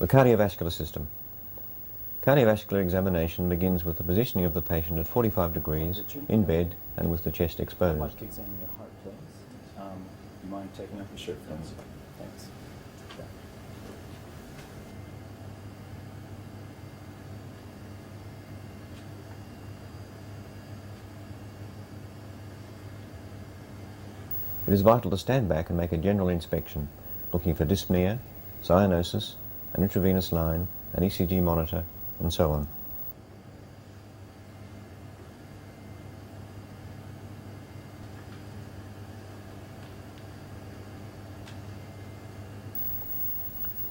The cardiovascular system. Cardiovascular examination begins with the positioning of the patient at 45 degrees, in bed and with the chest I'd exposed. like to examine your heart, please. You mind taking off your shirt, please? Thanks. Yeah. It is vital to stand back and make a general inspection, looking for dyspnea, cyanosis, an intravenous line, an ECG monitor, and so on.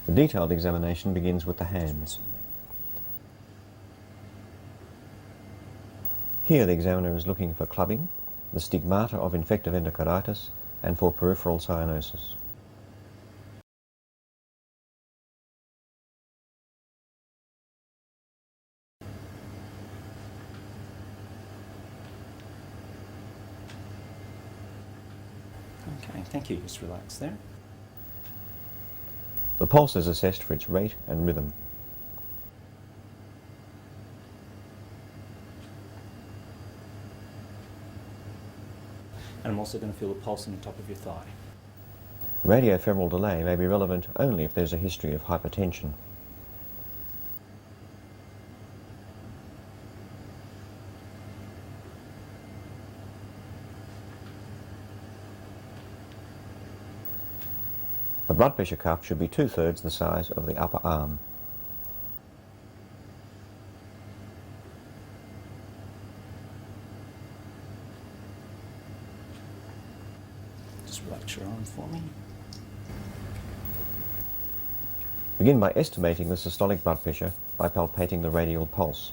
The detailed examination begins with the hands. Here the examiner is looking for clubbing, the stigmata of infective endocarditis, and for peripheral cyanosis. Okay, thank you. Just relax there. The pulse is assessed for its rate and rhythm. And I'm also going to feel a pulse in the top of your thigh. Radiofemoral delay may be relevant only if there's a history of hypertension. The blood pressure cuff should be 2/3 the size of the upper arm. Just relax your arm for me. Begin by estimating the systolic blood pressure by palpating the radial pulse.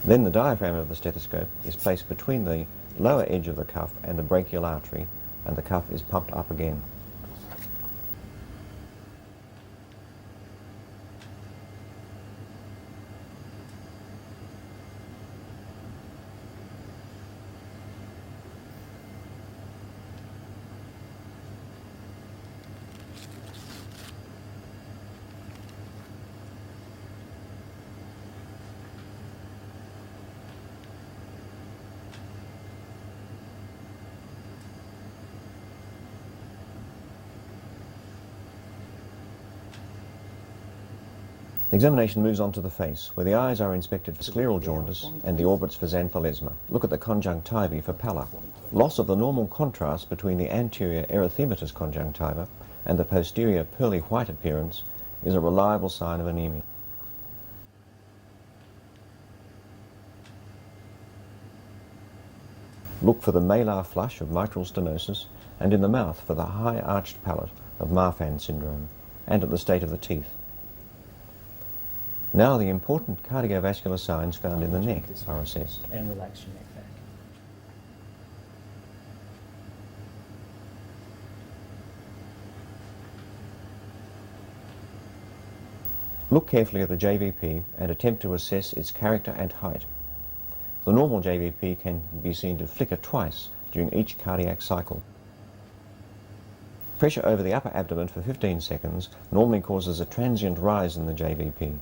Then the diaphragm of the stethoscope is placed between the lower edge of the cuff and the brachial artery, and the cuff is pumped up again. The examination moves on to the face, where the eyes are inspected for scleral jaundice and the orbits for xanthelasma. Look at the conjunctivae for pallor. Loss of the normal contrast between the anterior erythematous conjunctiva and the posterior pearly white appearance is a reliable sign of anemia. Look for the malar flush of mitral stenosis, and in the mouth for the high arched palate of Marfan syndrome, and at the state of the teeth. Now the important cardiovascular signs found in the neck are assessed. And relax your neck back. Look carefully at the JVP and attempt to assess its character and height. The normal JVP can be seen to flicker twice during each cardiac cycle. Pressure over the upper abdomen for 15 seconds normally causes a transient rise in the JVP.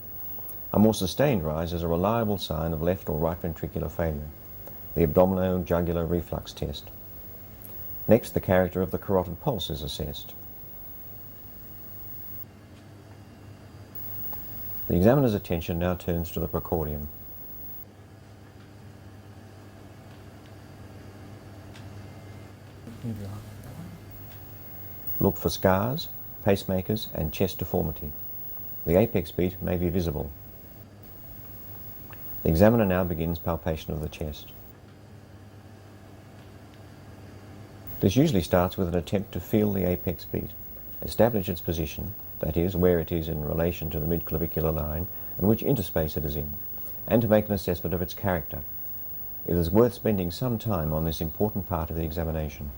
A more sustained rise is a reliable sign of left or right ventricular failure, the abdomino-jugular reflux test. Next, the character of the carotid pulse is assessed. The examiner's attention now turns to the precordium. Move your arm. Look for scars, pacemakers, and chest deformity. The apex beat may be visible. The examiner now begins palpation of the chest. This usually starts with an attempt to feel the apex beat, establish its position, that is, where it is in relation to the midclavicular line and which interspace it is in, and to make an assessment of its character. It is worth spending some time on this important part of the examination.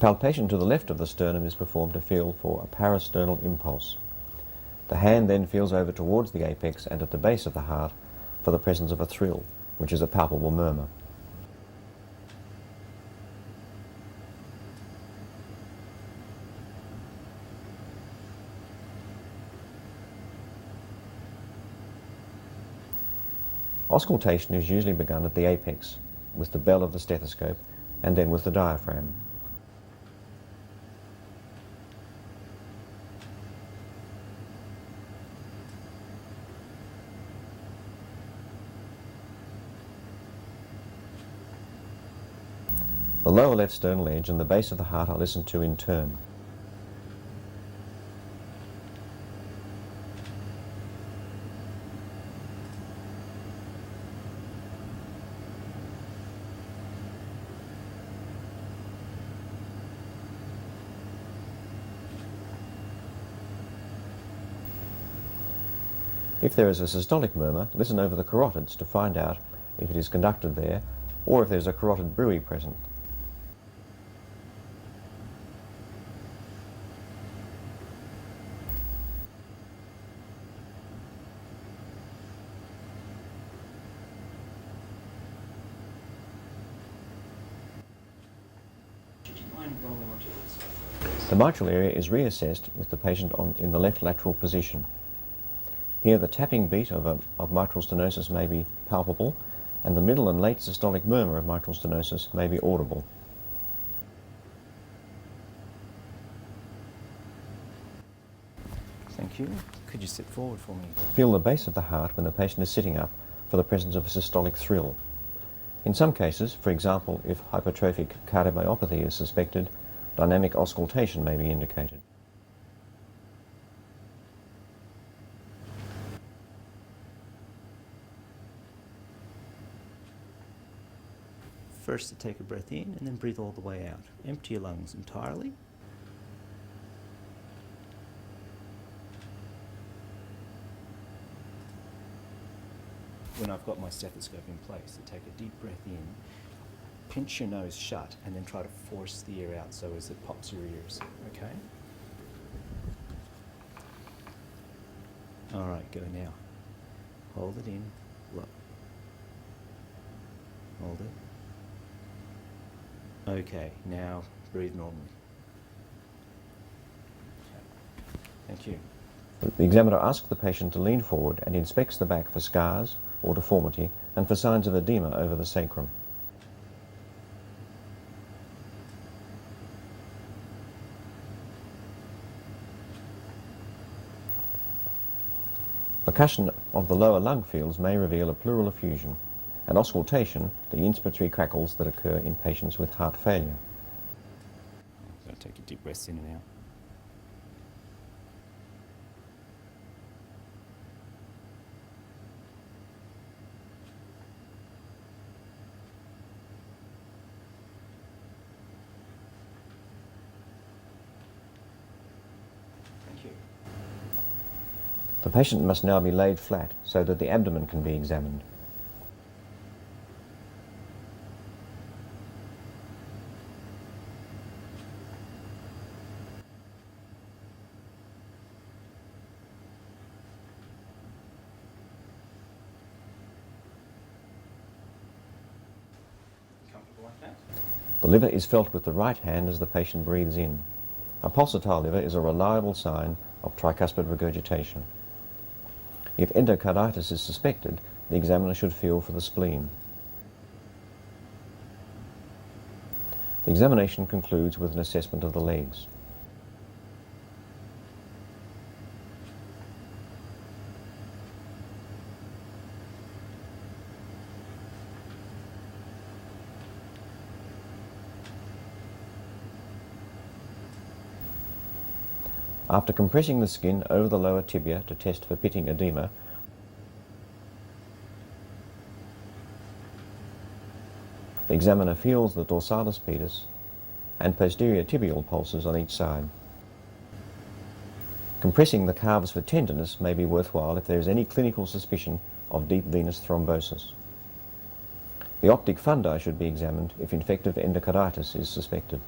Palpation to the left of the sternum is performed to feel for a parasternal impulse. The hand then feels over towards the apex and at the base of the heart for the presence of a thrill, which is a palpable murmur. Auscultation is usually begun at the apex, with the bell of the stethoscope, and then with the diaphragm. The lower left sternal edge and the base of the heart are listened to in turn. If there is a systolic murmur, listen over the carotids to find out if it is conducted there or if there is a carotid bruit present. Would you mind rolling onto this? The mitral area is reassessed with the patient in the left lateral position. Here the tapping beat of mitral stenosis may be palpable, and the middle and late systolic murmur of mitral stenosis may be audible. Thank you. Could you sit forward for me? Feel the base of the heart when the patient is sitting up for the presence of a systolic thrill. In some cases, for example, if hypertrophic cardiomyopathy is suspected, dynamic auscultation may be indicated. First to take a breath in and then breathe all the way out. Empty your lungs entirely. When I've got my stethoscope in place, to take a deep breath in, pinch your nose shut and then try to force the air out so as it pops your ears, okay? All right, go now. Hold it in, blow. Hold it. Okay, now breathe normally. Okay. Thank you. The examiner asks the patient to lean forward and inspects the back for scars or deformity and for signs of edema over the sacrum. Percussion of the lower lung fields may reveal a pleural effusion, and auscultation, the inspiratory crackles that occur in patients with heart failure. So take a deep breath in and out. Thank you. The patient must now be laid flat so that the abdomen can be examined. Comfortable like that? The liver is felt with the right hand as the patient breathes in. A pulsatile liver is a reliable sign of tricuspid regurgitation. If endocarditis is suspected, the examiner should feel for the spleen. The examination concludes with an assessment of the legs. After compressing the skin over the lower tibia to test for pitting edema, the examiner feels the dorsalis pedis and posterior tibial pulses on each side. Compressing the calves for tenderness may be worthwhile if there is any clinical suspicion of deep venous thrombosis. The optic fundi should be examined if infective endocarditis is suspected.